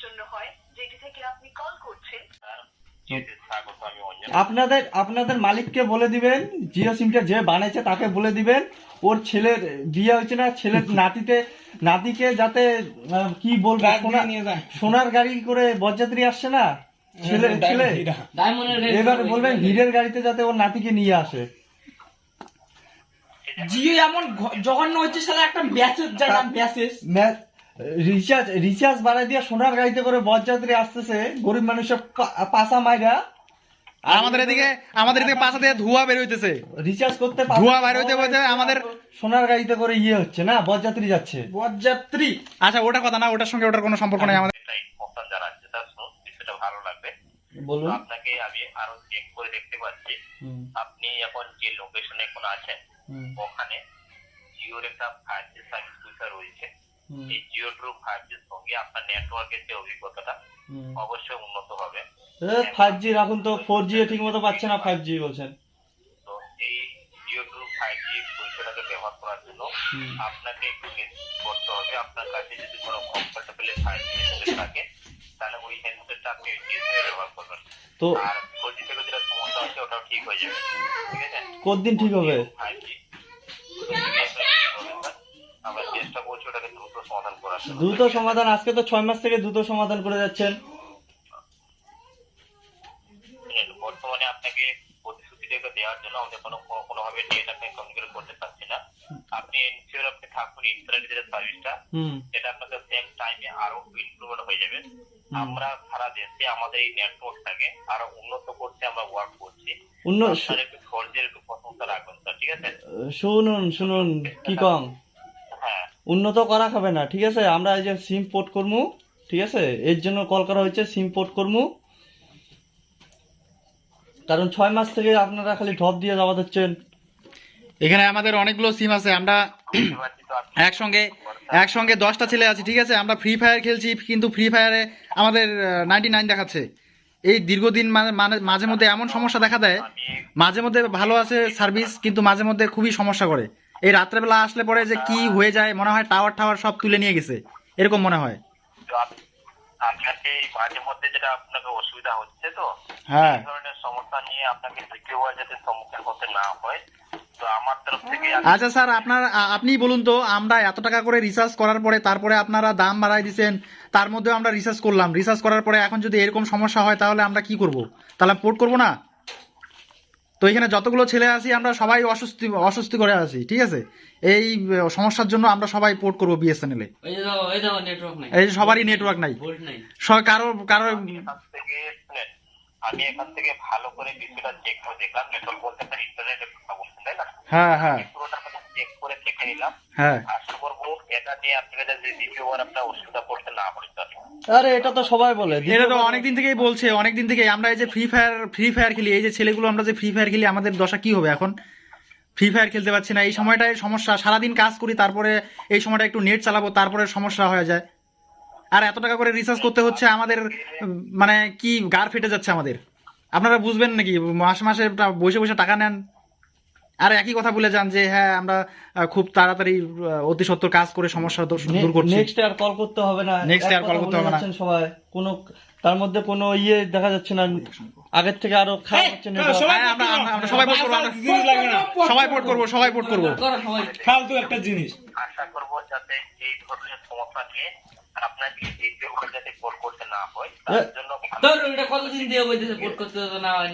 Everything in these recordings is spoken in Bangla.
জন্য হয় যেটি থেকে আপনি কল করছেন। আপনাদের আপনাদের মালিককে বলে দিবেন, জিও সিমটা যে বানাইছে তাকে বলে দিবেন ওর ছেলের বিয়ে হয়েছে না, ছেলের নাতিকে যাতে কি বলবো, সোনার গাড়ি করে বরযাত্রী আসছে না ছেলে এবার বলবেন হীরের গাড়িতে যাতে ওর নাতিকে নিয়ে আসে। জিও এমন জঘন্য হচ্ছে শালা, একটা মেসেজ জানা মেসেজ রিচার্জ বাড়াই দিয়ে সোনার গাড়িতে করে বরযাত্রী আসতেছে, গরিব মানুষের পাশা মাইরা। আর আমাদের এদিকে পাশা দিয়ে ধোঁয়া বের হইতেছে, রিচার্জ করতে ধোঁয়া বের হইতে আমাদের সোনার গাড়িতে করে হচ্ছে না, বরযাত্রী যাচ্ছে। বরযাত্রী আচ্ছা ওটা কথা না, ওটার সঙ্গে ওটার কোনো সম্পর্ক নেই আমাদের। ভালো লাগবে বলুন। আপনাকে আমি আরো চেক করে দেখতে পাচ্ছি আপনি এখন যে লোকেশনে এখন আছেন ওখানে জিওর একটা 5G সার্ভিস সুবিধা রয়েছে। এই জিও ট্রু 5G এর সঙ্গে আপনার নেটওয়ার্কের যে অভিজ্ঞতাটা অবশ্যই উন্নত হবে। 5G রাখুন তো, 4G ঠিক মতো পাচ্ছে না, 5G বলছেন। তো এই জিও ট্রু 5G পরিষেবাটাকে ব্যবহার করার জন্য আপনাকে একটু করতে হবে। আপনার কাছে যদি কোনো কমফোর্টেবল 5G হ্যান্ডসেট থাকে তাহলে ওই হ্যান্ডসেটটা আপনি ডিএসএলআর ব্যবহার করবেন। তো আর 4G থেকে যেটা সমস্যা হচ্ছে ওটাও ঠিক হয়ে যাবে, ঠিক আছে? কতদিন ঠিক হবে? 5G আমরা চেষ্টা করছি ওটাকে দ্রুত সমাধান করার জন্য। দ্রুত সমাধান? আজকে তো 6 মাস থেকে দ্রুত সমাধান করে যাচ্ছেন। বর্তমানে আপনাকে প্রতিশ্রুতিটাকে দেওয়ার জন্য আমাদের কোনোভাবে নেট আপনি কমিউনিকেট করতে পারছি না। আপনি এনসিওর আপনি থাকুন, ইন্টারনেটের যে সার্ভিসটা সেটা আপনাদের সেম টাইমে আরো ইমপ্রুভমেন্ট হয়ে যাবে। আমরা সারা দেশে আমাদের এই নেটওয়ার্কটাকে আরো উন্নত করতে আমরা ওয়ার্ক করছি। আপনারা একটু ধৈর্যের একটু প্রশংসা রাখবেন স্যার, ঠিক আছে? শুনুন কি কম, হ্যাঁ উন্নত করা হবে না, ঠিক আছে? আমরা এই যে সিম পোর্ট করবো, ঠিক আছে, এর জন্য কল করা হয়েছে, সিম পোর্ট করবো। কারণ 6 মাস থেকে আপনারা খালি ঢপ দিয়ে যাওয়া দিচ্ছেন। এখানে আমাদের অনেকগুলো সিম আছে, আমরা একসঙ্গে 10টা ছেলে আছি, ঠিক আছে? আমরা ফ্রি ফায়ার খেলছি, কিন্তু ফ্রি ফায়ারে আমাদের 99 দেখাচ্ছে। এই দীর্ঘদিন মাঝে মধ্যে এমন সমস্যা দেখা দেয়, মাঝে মধ্যে ভালো আছে সার্ভিস, কিন্তু মাঝে মধ্যে খুবই সমস্যা করে। এই রাত্রেবেলা আসলে পরে যে কি হয়ে যায় মনে হয় টাওয়ার সব তুলে নিয়ে গেছে, এরকম মনে হয়। আপনাকে মাঝে মধ্যে যেটা আপনাকে অসুবিধা হচ্ছে, তো হ্যাঁ এই ধরনের সমস্যা নিয়ে আপনাকে দ্বিতীয়বার যাতে সম্মুখীন হতে না হয়, তো আমার তরফ থেকে আচ্ছা স্যার, আপনি বলুন তো, আমরা এত টাকা করে রিচার্জ করার পরে তারপরে আপনারা দাম বাড়াই দিচ্ছেন, তার মধ্যেও আমরা রিচার্জ করলাম, রিচার্জ করার পরে এখন যদি এরকম সমস্যা হয় তাহলে আমরা কি করব? তাহলে পোর্ট করব না? তো এখানে যতগুলো ছেলে আছি আমরা সবাই অস্বস্তি করে আছি, ঠিক আছে? এই সমস্যার জন্য আমরা সবাই পোর্ট করবো বিএসএনএল এ। এই যে সবারই নেটওয়ার্ক নাই, কারো আমি এখান থেকে ভালো করে বিষয়টা চেক করে দেখলাম। নেটওয়ার্ক বলতে আপনার ইন্টারনেটের কথা বলছেন, তাই না? হ্যাঁ পুরোটা চেক করে দেখে নিলাম। হ্যাঁ আশা করবো এটা নিয়ে আপনাকে যাতে দ্বিতীয়বার আপনার অসুবিধা পড়তে না পারে। আরে এটা তো সবাই বলে, এটা তো অনেকদিন থেকেই বলছে, অনেকদিন থেকেই আমরা এই যে ফ্রি ফায়ার খেলি, এই যে ছেলেগুলো আমরা যে ফ্রি ফায়ার খেলি, আমাদের দশা কি হবে এখন? ফ্রি ফায়ার খেলতে পারছি না, এই সময়টায় সমস্যা। সারাদিন কাজ করি, তারপরে এই সময়টা একটু নেট চালাবো, তারপরে সমস্যা হয়ে যায়। আর এত টাকা করে রিচার্জ করতে হচ্ছে আমাদের, মানে কি গার ফেটে যাচ্ছে আমাদের। আপনারা বুঝবেন নাকি? মাসে মাসে বসে বসে টাকা নেন আর একই কথা বলে যান যে হ্যাঁ আমরা খুব তাড়াতাড়ি অতি সত্বর কাজ করে সমস্যা দূর করছি। নেক্সট আর কল করতে হবে না, সবাই কোনো তার মধ্যে কোনো দেখা যাচ্ছে না, আগের থেকে আরো খারাপ হচ্ছে। আমরা সবাই পোর্ট করবো। ফালতু একটা জিনিস। আশা করবো যাতে এই ধরনের সমস্যা নিয়ে আপনাকে দ্বিতীয়বার যাতে পোর্ট করতে না হয়, তার জন্য কতদিন দিয়ে বলতেছে পোর্ট করতে না হয়।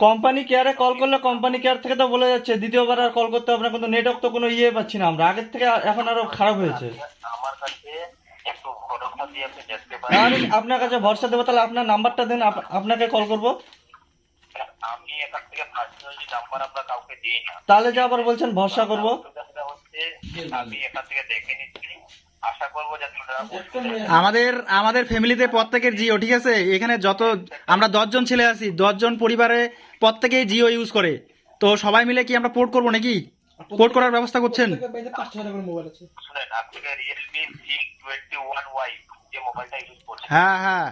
কোম্পানি কেয়ারে কল করলে কোম্পানি কেয়ার থেকে তো বলে যাচ্ছে দ্বিতীয়বার আর কল করতে হবে না, কিন্তু নেটওয়ার্ক তো কোনো পাচ্ছি না আমরা, আগের থেকে এখন আরো খারাপ হয়েছে। আমার কাছে একটু ভরসা দিয়ে আপনি দেখতে পারেন। আর আপনার কাছে ভরসা দেবো, তাহলে আপনার নাম্বারটা দেন, আপনাকে কল করবো। আমি এখান থেকে পার্সোনালি নাম্বার আপনার কাউকে দিই না। তাহলে যে আবার বলছেন ভরসা করবো। আমি এখান থেকে দেখে নিচ্ছি, আশা করবো যাতে আমাদের ফ্যামিলিতে প্রত্যেকের জিও, ঠিক আছে? এখানে আমরা 10 জন ছেলে আছি, 10 জন পরিবারে প্রত্যেকেই জিও ইউজ করে। তো সবাই মিলে কি আমরা পোর্ট করবো নাকি? পোর্ট করার ব্যবস্থা করছেন? শুনেন, আপনি রিয়েলমি C21Y যে মোবাইলটা ইউজ করছেন, হ্যাঁ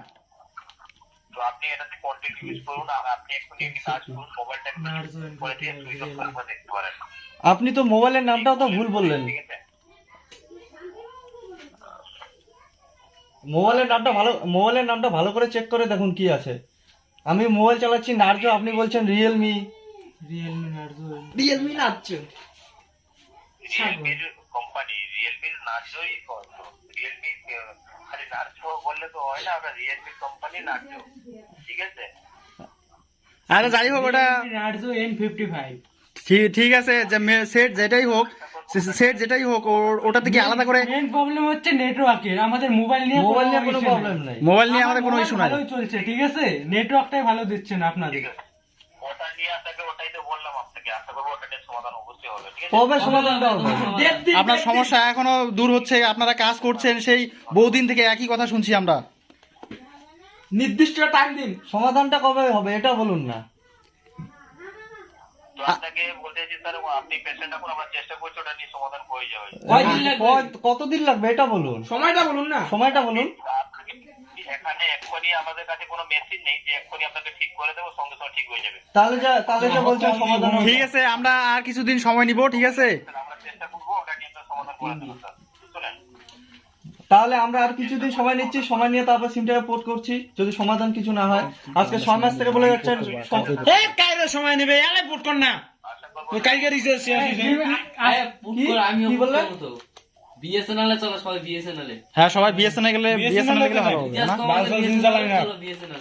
তো আপনি এটাতে কন্টিনিউ ইউজ করুন। আর আপনি এখনই একটি কাজ করুন, মোবাইলটা করে দিয়ে সুইচ অফ করে দেখতে পারেন। আপনি তো মোবাইলের নামটাও তো ভুল বললেন। ঠিক আছে, মোবাইলের নামটা ভালো করে চেক করে দেখুন কি আছে। আমি মোবাইল চালাচ্ছি নার্জো, আপনি বলছেন রিয়েলমি। রিয়েলমি নাচছো রিয়েলমির কোম্পানি, রিয়েলমির নার্জোই রিয়েলমি, খালি নার্জো বললে তো হয় না, আমরা রিয়েলমির কোম্পানি নার্জো, ঠিক আছে? আরে যাই হোক ওটা নার্জো N55 ঠিক আছে, যে সেট যেটাই হোক ওটা থেকে আলাদা করে মেন প্রবলেম হচ্ছে নেটওয়ার্কের। আমাদের মোবাইল নিয়ে কোনো প্রবলেম নেই। মোবাইল নিয়ে আমাদের কোনো ইস্যু নাই। ভালোই চলছে, ঠিক আছে, নেটওয়ার্কটাই ভালো দিচ্ছে না আপনাদের। ওটা নিয়ে আপনাকে, ওটাই তো বললাম আপনাকে, আশা করবো ওটা নিয়ে সমাধান অবশ্যই হবে, ঠিক আছে? কবে সমাধানটা হবে? আপনার সমস্যা এখনো দূর হচ্ছে, আপনারা কাজ করছেন, সেই বহুদিন থেকে একই কথা শুনছি আমরা। নির্দিষ্ট টাইম দিন। সমাধানটা কবে হবে এটা বলুন না। তো আপনাকে বলতে চাইছি স্যার, আপনি পেশেন্ট এখন, আমরা চেষ্টা করছি ওটা নিয়ে সমাধান হয়ে যাবে। কয়দিন লাগবে? কতদিন লাগবে এটা বলুন, সময়টা বলুন না। সময়টা বলুন। আপনাকে এখানে এক্ষুনি আমাদের কাছে কোনো মেশিন নেই যে এক্ষুনি আপনাকে ঠিক করে দেবো, সঙ্গে সঙ্গে ঠিক হয়ে যাবে। তাহলে যা বলছেন সমাধান হবে। ঠিক আছে, আমরা আর কিছুদিন সময় নিব, ঠিক আছে? আমরা চেষ্টা করবো ওটা নিয়ে আপনার সমাধান করে দেবো স্যার, শুনেন। তাহলে আমরা আর কিছুদিন সময় নিচ্ছি, সময় নিয়ে তারপর সিমটাকে পোর্ট করছি, যদি সমাধান কিছু না হয়। আজকে 6 মাস থেকে বলে যাচ্ছেন এই কাইরে সময় নেবে, এলাই পুট কর না। ওই কালকে রিসার্চ কি বললেন? বিএসএনএল চলো সবাই বিএসএনএল হ্যাঁ, সবাই বিএসএনএল গেলে ভালো হবে না? বিএসএনএল